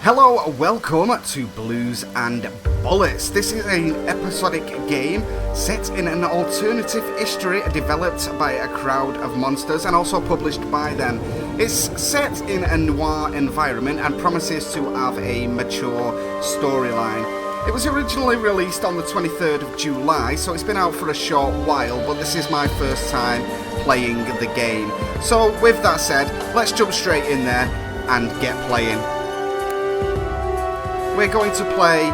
Hello, welcome to Blues and Bullets. This is an episodic game set in an alternative history developed by a crowd of monsters and also published by them. It's set in a noir environment and promises to have a mature storyline. It was originally released on the 23rd of July, so it's been out for a short while, but this is my first time playing the game. So with that said, let's jump straight in there and get playing. We're going to play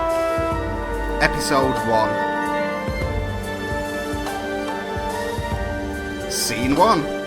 episode 1. Scene 1.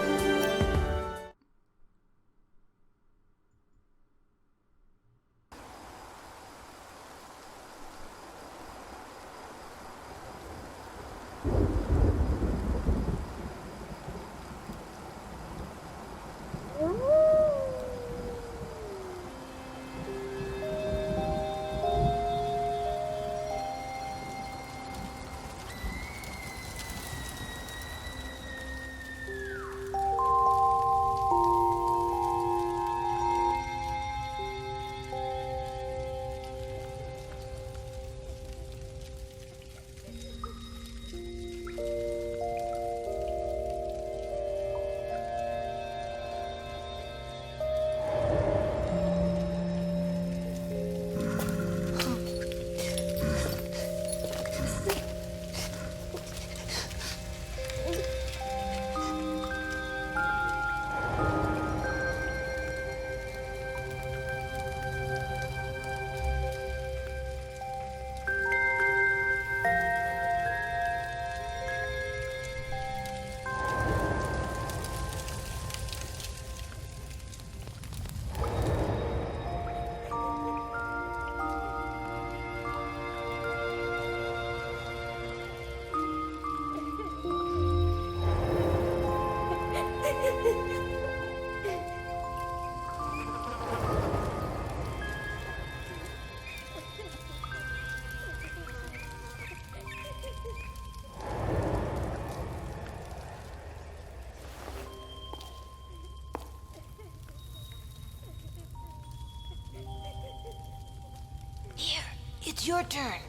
It's your turn.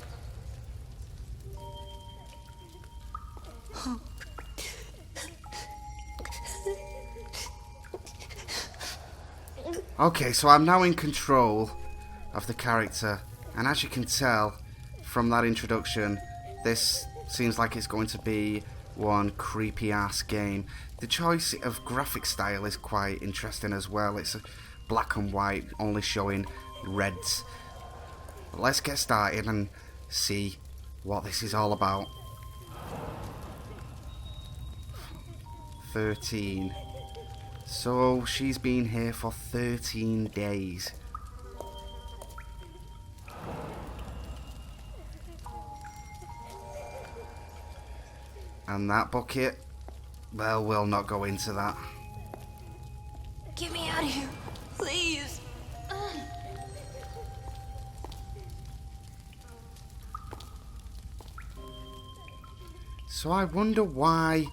Okay, so I'm now in control of the character, and as you can tell from that introduction, this seems like it's going to be one creepy ass game. The choice of graphic style is quite interesting as well. It's black and white, only showing reds. But let's get started and see what this is all about. 13. So she's been here for 13 days. And that bucket, well, we'll not go into that. Get me out of here, please. So I wonder why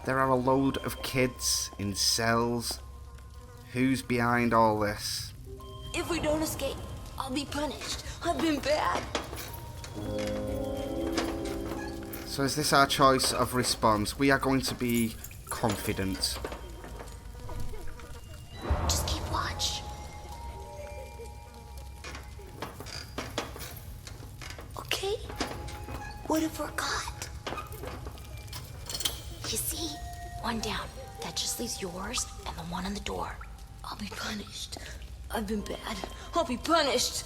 there are a load of kids in cells. Who's behind all this? If we don't escape, I'll be punished. I've been bad. So is this our choice of response? We are going to be confident. Just keep watch. Okay? What if we're caught? You see? One down. That just leaves yours and the one on the door. I'll be punished. I've been bad. I'll be punished.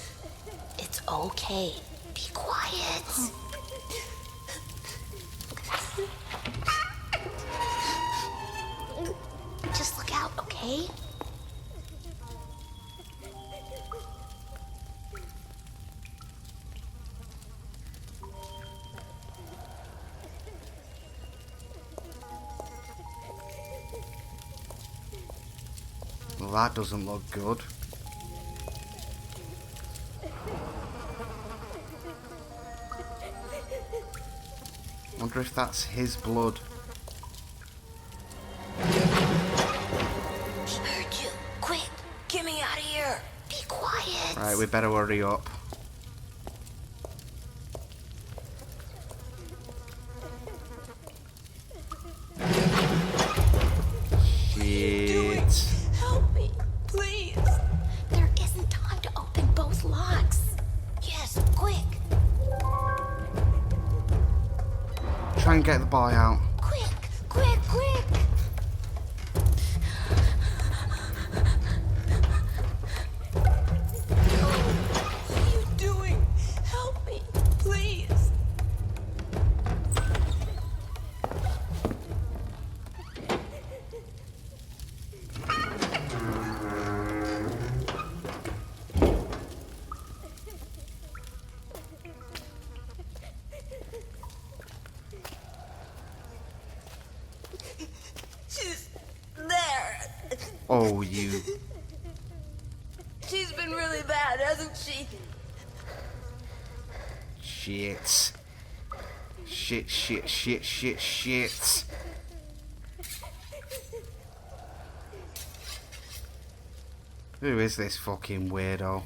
It's okay. Be quiet. Just look out, okay? Well, that doesn't look good. Wonder if that's his blood. He heard you. Quick, get me out of here. Be quiet. Right, we better hurry up. Shit. Help me, please. There isn't time to open both locks. Yes, quick. Try and get the boy out. Quick, quick, quick. What are you doing? Help me, please. She's there. Oh, you. She's been really bad, hasn't she? Shit. Shit, shit, shit, shit, shit. Who is this fucking weirdo?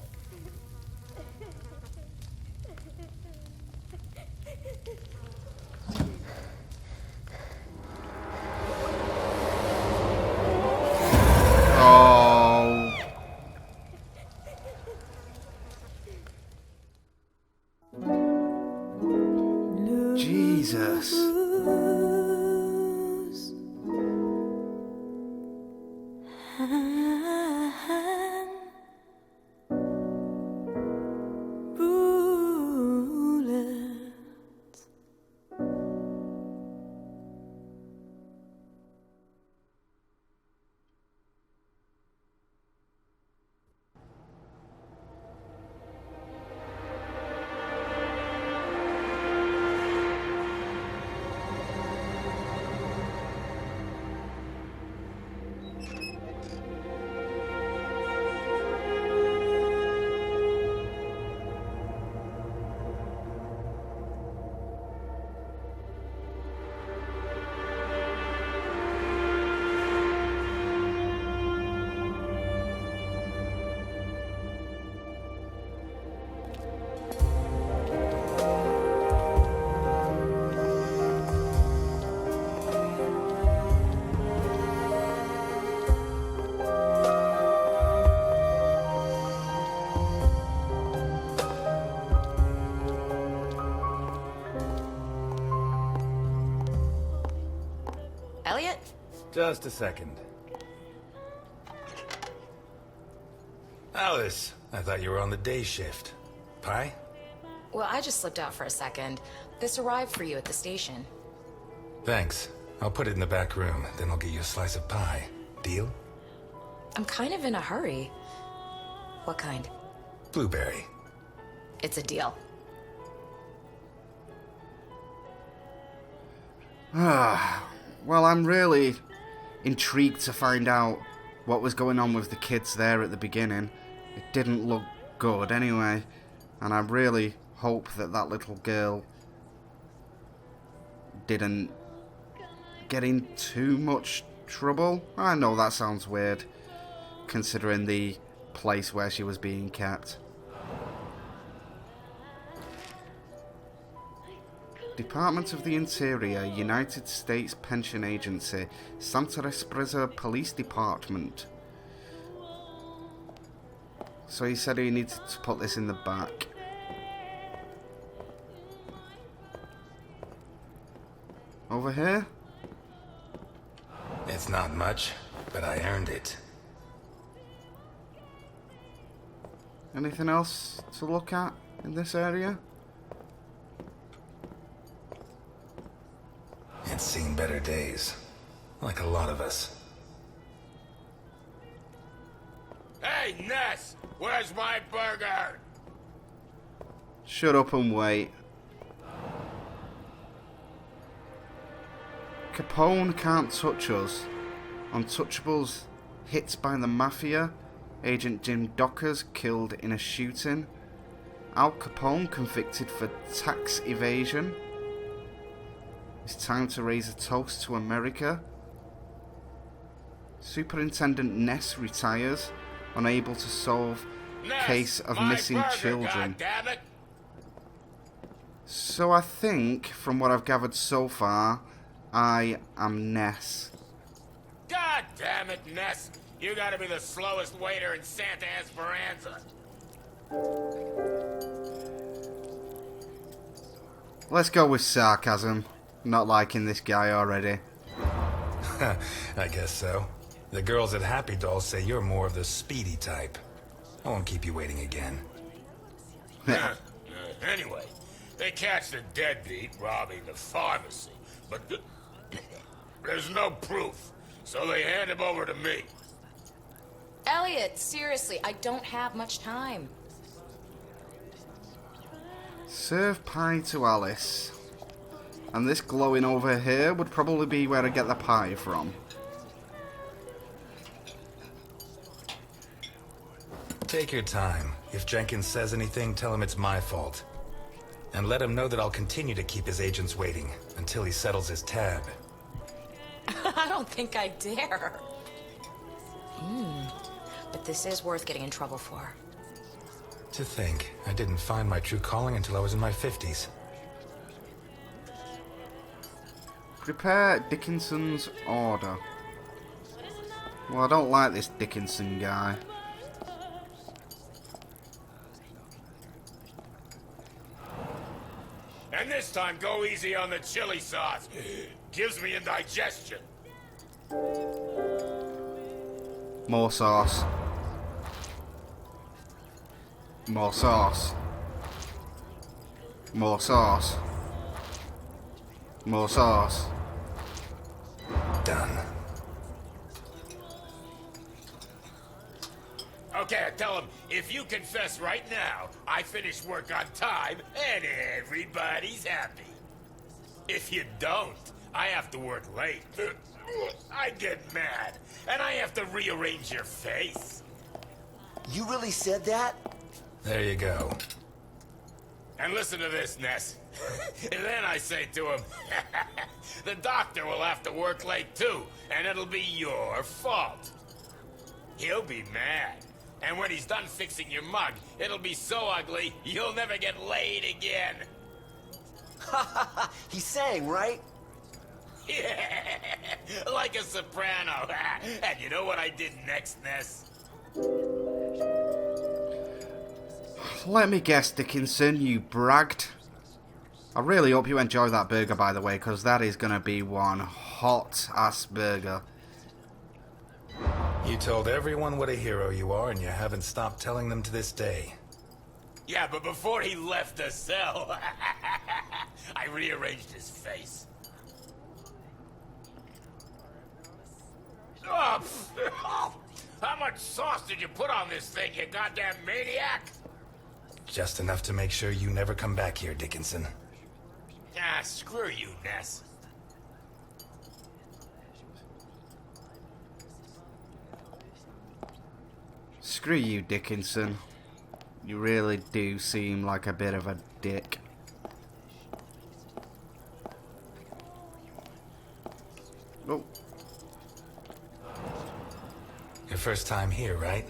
Oh. Jesus. Eliot? Just a second. Alice, I thought you were on the day shift. Pie? Well, I just slipped out for a second. This arrived for you at the station. Thanks. I'll put it in the back room, then I'll get you a slice of pie. Deal? I'm kind of in a hurry. What kind? Blueberry. It's a deal. Well, I'm really intrigued to find out what was going on with the kids there at the beginning. It didn't look good anyway, and I really hope that that little girl didn't get in too much trouble. I know that sounds weird, considering the place where she was being kept. Department of the Interior, United States Pension Agency, Santa Esperanza Police Department. So he said he needed to put this in the back. Over here? It's not much, but I earned it. Anything else to look at in this area? It's seen better days. Like a lot of us. Hey, Ness! Where's my burger? Shut up and wait. Capone can't touch us. Untouchables hit by the mafia. Agent Jim Dockers killed in a shooting. Al Capone convicted for tax evasion. It's time to raise a toast to America. Superintendent Ness retires, unable to solve Ness, case of my missing burger, children. goddammit. So I think, from what I've gathered so far, I am Ness. God damn it, Ness. You gotta be the slowest waiter in Santa Esperanza. Let's go with sarcasm. Not liking this guy already. I guess so. The girls at Happy Dolls say you're more of the speedy type. I won't keep you waiting again. Anyway, they catch the deadbeat robbing the pharmacy, but there's no proof, so they hand him over to me. Eliot, seriously, I don't have much time. Serve pie to Alice. And this glowing over here would probably be where I get the pie from. Take your time. If Jenkins says anything, tell him it's my fault. And let him know that I'll continue to keep his agents waiting until he settles his tab. I don't think I dare. But this is worth getting in trouble for. To think, I didn't find my true calling until I was in my 50s. Prepare Dickinson's order. Well, I don't like this Dickinson guy. And this time, go easy on the chili sauce. Gives me indigestion. More sauce. More sauce. More sauce. More sauce. Done. Okay, I tell him, if you confess right now, I finish work on time and everybody's happy. If you don't, I have to work late. I get mad, and I have to rearrange your face. You really said that? There you go. And listen to this, Ness. And then I say to him, the doctor will have to work late too, and it'll be your fault. He'll be mad. And when he's done fixing your mug, it'll be so ugly, you'll never get laid again. He sang, right? Yeah, like a soprano. And you know what I did next, Ness? Let me guess, Dickinson, you bragged. I really hope you enjoy that burger, by the way, because that is going to be one hot-ass burger. You told everyone what a hero you are, and you haven't stopped telling them to this day. Yeah, but before he left the cell, I rearranged his face. Oh, how much sauce did you put on this thing, you goddamn maniac? Just enough to make sure you never come back here, Dickinson. Ah, screw you, Ness. Screw you, Dickinson. You really do seem like a bit of a dick. Oh. Your first time here, right?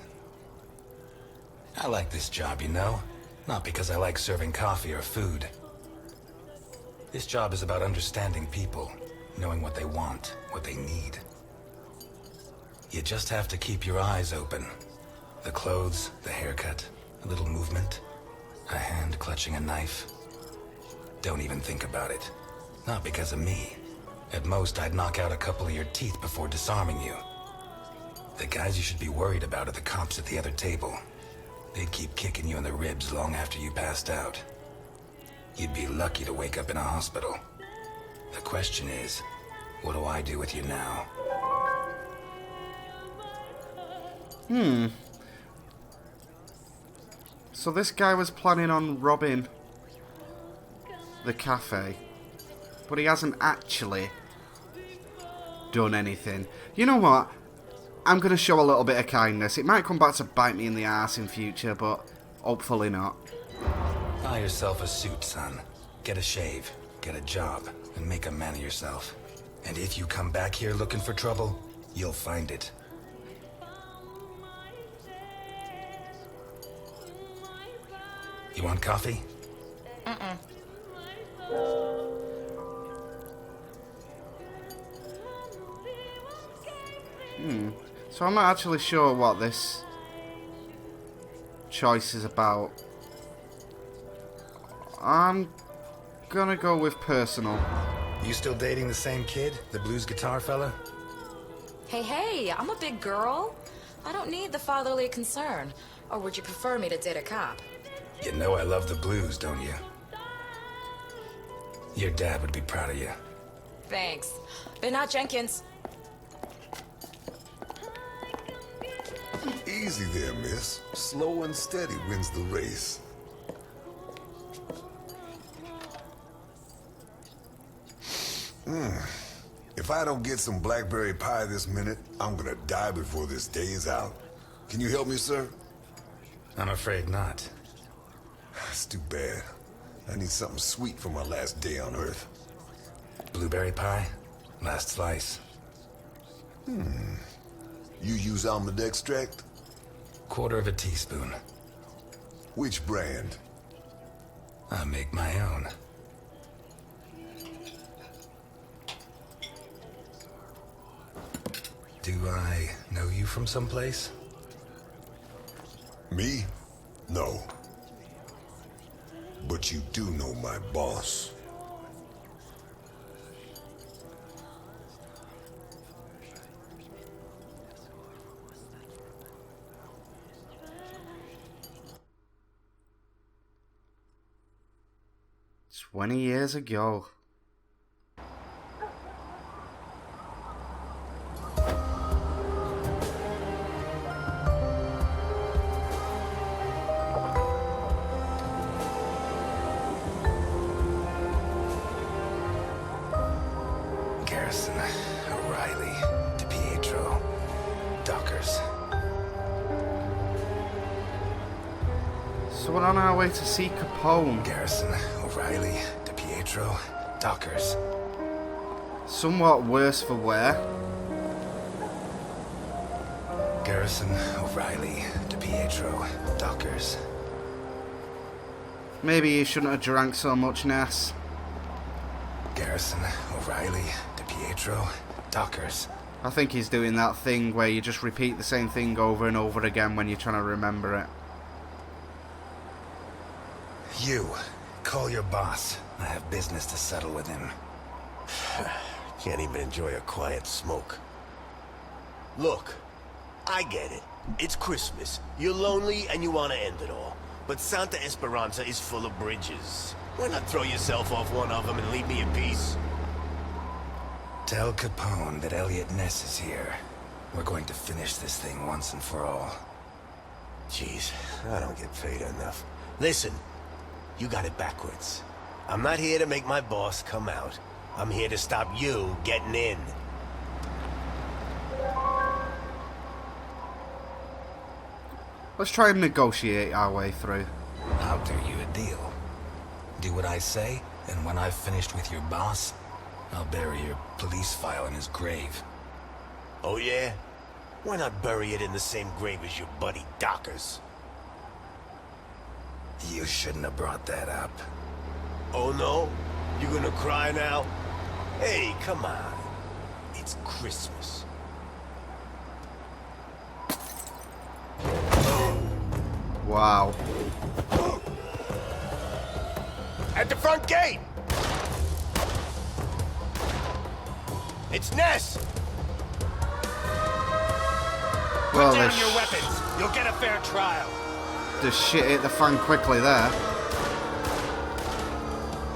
I like this job, you know? Not because I like serving coffee or food. This job is about understanding people, knowing what they want, what they need. You just have to keep your eyes open. The clothes, the haircut, a little movement, a hand clutching a knife. Don't even think about it. Not because of me. At most, I'd knock out a couple of your teeth before disarming you. The guys you should be worried about are the cops at the other table. They'd keep kicking you in the ribs long after you passed out. You'd be lucky to wake up in a hospital. The question is, what do I do with you now? So this guy was planning on robbing the cafe, but he hasn't actually done anything. You know what? I'm going to show a little bit of kindness. It might come back to bite me in the ass in future, but hopefully not. Buy yourself a suit, son. Get a shave, get a job, and make a man of yourself. And if you come back here looking for trouble, you'll find it. You want coffee? So I'm not actually sure what this choice is about. I'm gonna go with personal. You still dating the same kid? The blues guitar fella? Hey, I'm a big girl. I don't need the fatherly concern. Or would you prefer me to date a cop? You know I love the blues, don't you? Your dad would be proud of you. Thanks. But not Jenkins. Easy there, miss. Slow and steady wins the race. If I don't get some blackberry pie this minute, I'm gonna die before this day is out. Can you help me, sir? I'm afraid not. It's too bad. I need something sweet for my last day on Earth. Blueberry pie? Last slice. You use almond extract? Quarter of a teaspoon. Which brand? I make my own. Do I know you from someplace? Me? No. But you do know my boss. "20 years ago." Garrison, O'Reilly, DiPietro, Dockers. So we're on our way to see Capone. Garrison, O'Reilly, DiPietro, Dockers. Somewhat worse for wear. Garrison, O'Reilly, DiPietro, Dockers. Maybe you shouldn't have drank so much, Ness. Garrison, O'Reilly, DiPietro, Dockers. I think he's doing that thing where you just repeat the same thing over and over again when you're trying to remember it. You, call your boss. I have business to settle with him. Can't even enjoy a quiet smoke. Look, I get it. It's Christmas. You're lonely and you want to end it all. But Santa Esperanza is full of bridges. Why not throw yourself off one of them and leave me in peace? Tell Capone that Eliot Ness is here. We're going to finish this thing once and for all. Jeez, I don't get paid enough. Listen, you got it backwards. I'm not here to make my boss come out. I'm here to stop you getting in. Let's try and negotiate our way through. I'll do you a deal. Do what I say, and when I've finished with your boss, I'll bury your police file in his grave. Oh yeah? Why not bury it in the same grave as your buddy Dockers? You shouldn't have brought that up. Oh no? You gonna cry now? Hey, come on. It's Christmas. Wow. At the front gate! It's Ness! Well, Put down there's your weapons. You'll get a fair trial. Just shit hit the fan quickly there.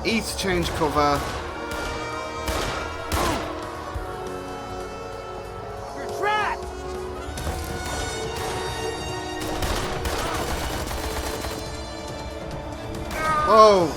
E to change cover. You're trapped! Oh!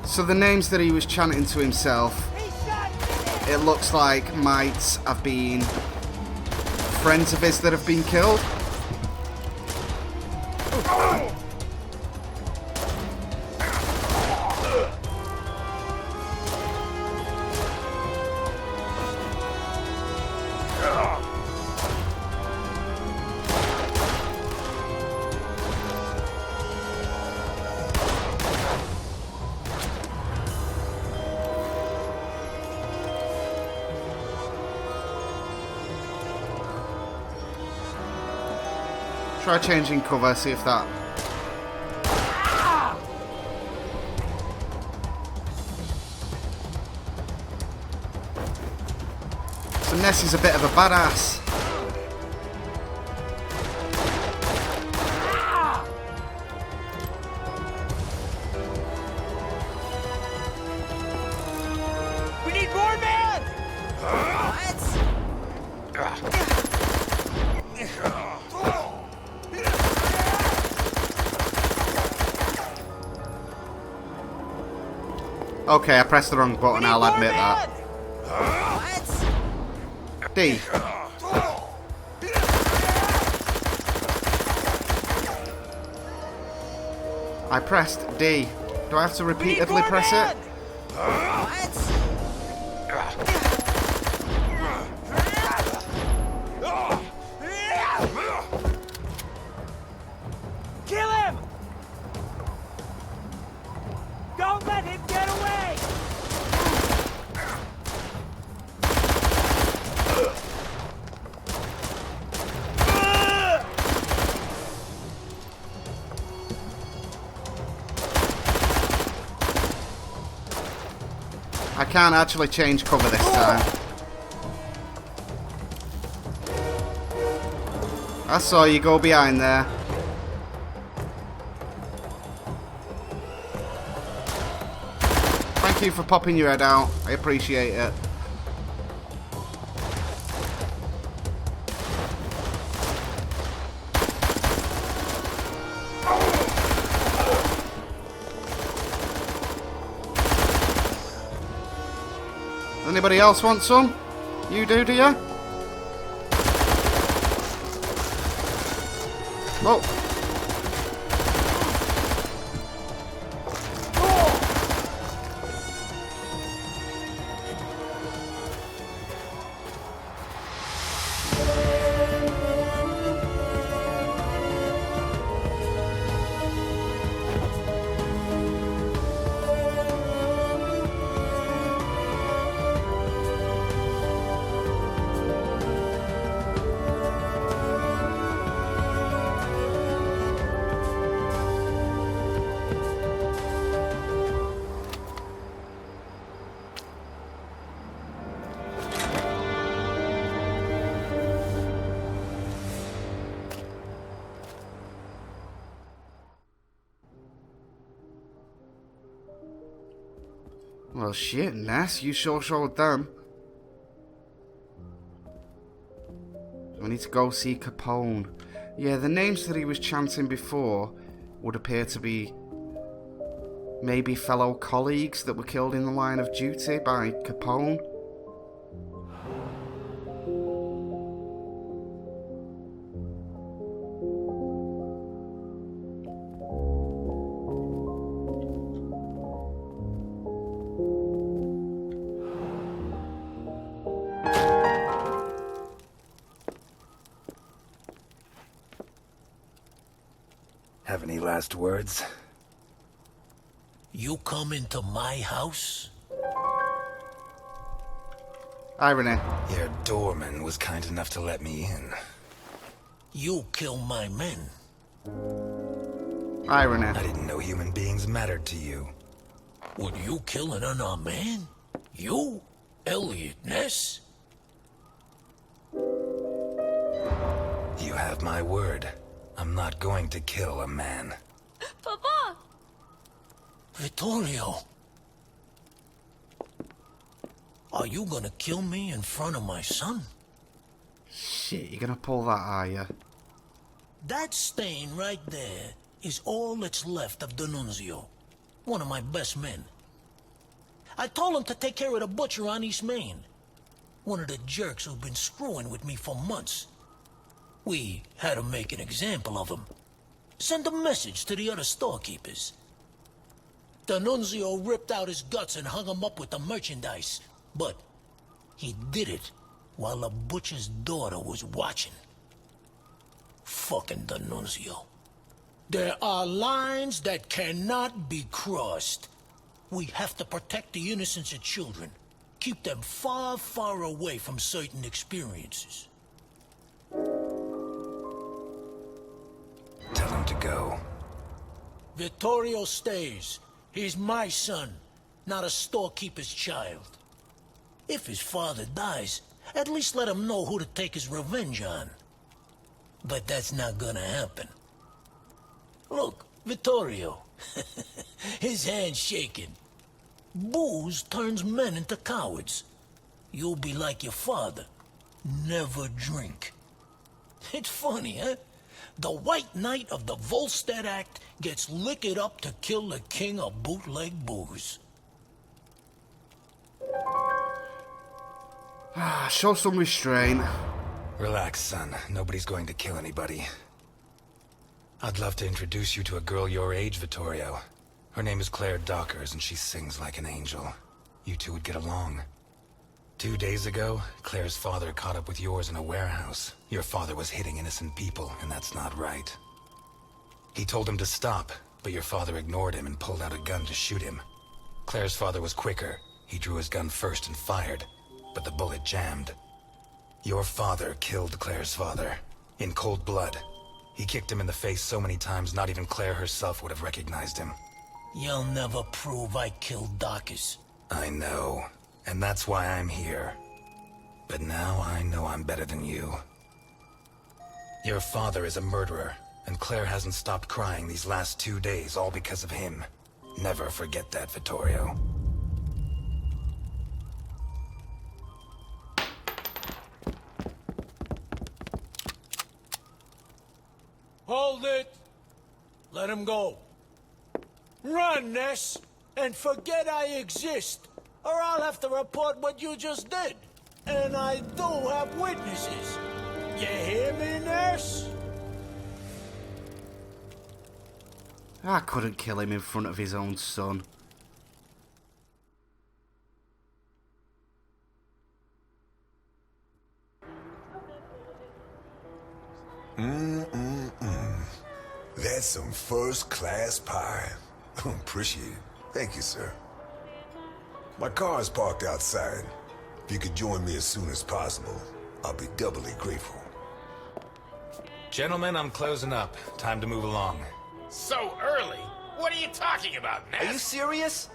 So the names that he was chanting to himself, it looks like might have been friends of his that have been killed. Try changing cover, see if that... So Ness is a bit of a badass. We need more men! Okay, I pressed the wrong button, I'll admit that. D. I pressed D. Do I have to repeatedly press it? Kill him! Don't let him get away! I can't actually change cover this time. I saw you go behind there. Thank you for popping your head out. I appreciate it. Anybody else want some? You do you? Oh. Well, shit, Ness, you sure showed them. We need to go see Capone. Yeah, the names that he was chanting before would appear to be maybe fellow colleagues that were killed in the line of duty by Capone. Have any last words? You come into my house? Irony. Your doorman was kind enough to let me in. You kill my men. Irony. I didn't know human beings mattered to you. Would you kill an unarmed man? You? Eliot Ness? You have my word. I'm not going to kill a man. Papa! Vittorio. Are you gonna kill me in front of my son? Shit, you're gonna pull that, are you? That stain right there is all that's left of D'Annunzio, one of my best men. I told him to take care of the butcher on East Main, one of the jerks who've been screwing with me for months. We had to make an example of him. Send a message to the other storekeepers. D'Annunzio ripped out his guts and hung him up with the merchandise. But he did it while the butcher's daughter was watching. Fucking D'Annunzio. There are lines that cannot be crossed. We have to protect the innocence of children. Keep them far, far away from certain experiences. Vittorio stays. He's my son, not a storekeeper's child. If his father dies, at least let him know who to take his revenge on. But that's not gonna happen. Look, Vittorio. His hand's shaking. Booze turns men into cowards. You'll be like your father. Never drink. It's funny, huh? The White Knight of the Volstead Act gets liquored up to kill the king of bootleg booze. Show some restraint. Relax, son. Nobody's going to kill anybody. I'd love to introduce you to a girl your age, Vittorio. Her name is Claire Dockers, and she sings like an angel. You two would get along. 2 days ago, Claire's father caught up with yours in a warehouse. Your father was hitting innocent people, and that's not right. He told him to stop, but your father ignored him and pulled out a gun to shoot him. Claire's father was quicker. He drew his gun first and fired, but the bullet jammed. Your father killed Claire's father, in cold blood. He kicked him in the face so many times, not even Claire herself would have recognized him. You'll never prove I killed Dockers. I know, and that's why I'm here. But now I know I'm better than you. Your father is a murderer, and Claire hasn't stopped crying these last 2 days, all because of him. Never forget that, Vittorio. Hold it! Let him go. Run, Ness, and forget I exist, or I'll have to report what you just did. And I do have witnesses. You hear me, Ness? I couldn't kill him in front of his own son. That's some first-class pie. Appreciate it. Thank you, sir. My car is parked outside. If you could join me as soon as possible, I'll be doubly grateful. Gentlemen, I'm closing up. Time to move along. So early? What are you talking about, Ness? Are you serious?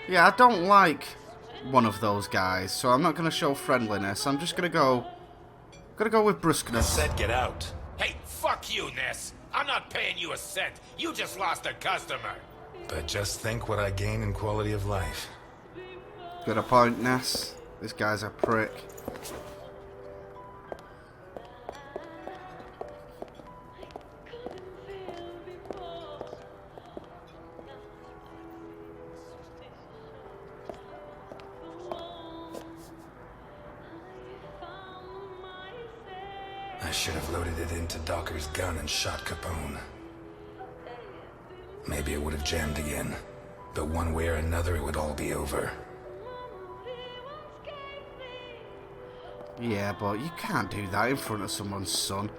Yeah, I don't like one of those guys, so I'm not going to show friendliness. I'm just going to go with brusqueness. Said get out. Hey, fuck you, Ness. I'm not paying you a cent. You just lost a customer. But just think what I gain in quality of life. Got a point, Ness. This guy's a prick. I should have loaded it into Docker's gun and shot Capone. Maybe it would have jammed again, but one way or another it would all be over. Yeah, but you can't do that in front of someone's son.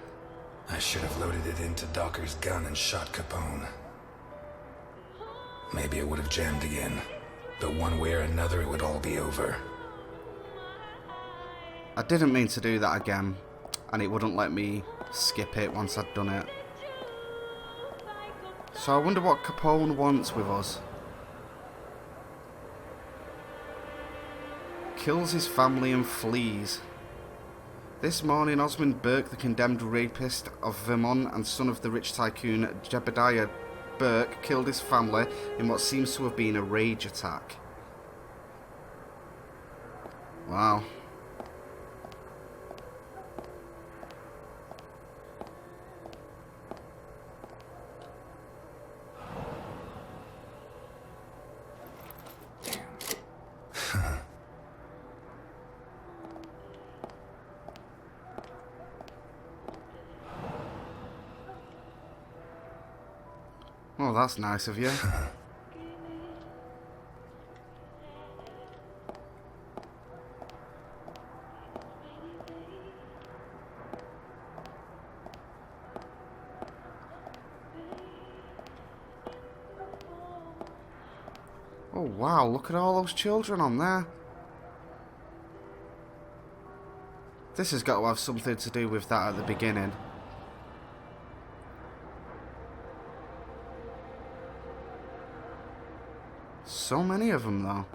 I should have loaded it into Docker's gun and shot Capone. Maybe it would have jammed again, but one way or another it would all be over. I didn't mean to do that again, and it wouldn't let me skip it once I'd done it. So I wonder what Capone wants with us. Kills his family and flees. This morning, Osmond Burke, the condemned rapist of Vermont and son of the rich tycoon Jebediah Burke, killed his family in what seems to have been a rage attack. Wow. Oh, that's nice of you. Oh wow, look at all those children on there. This has got to have something to do with that at the beginning. So many of them, though.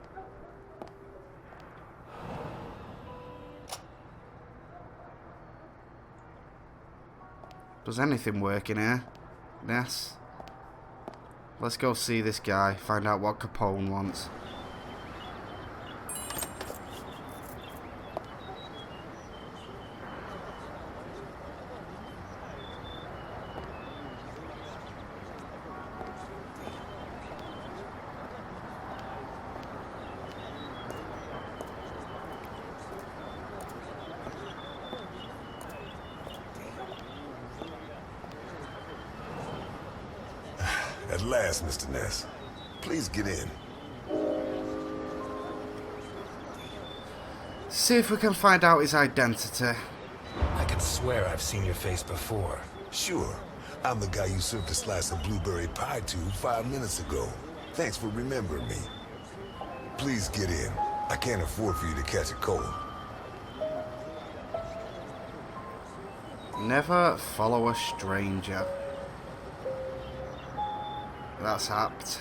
Does anything work in here? Yes. Let's go see this guy, find out what Capone wants. At last, Mr. Ness. Please get in. See if we can find out his identity. I could swear I've seen your face before. Sure. I'm the guy you served a slice of blueberry pie to 5 minutes ago. Thanks for remembering me. Please get in. I can't afford for you to catch a cold. Never follow a stranger. That's apt.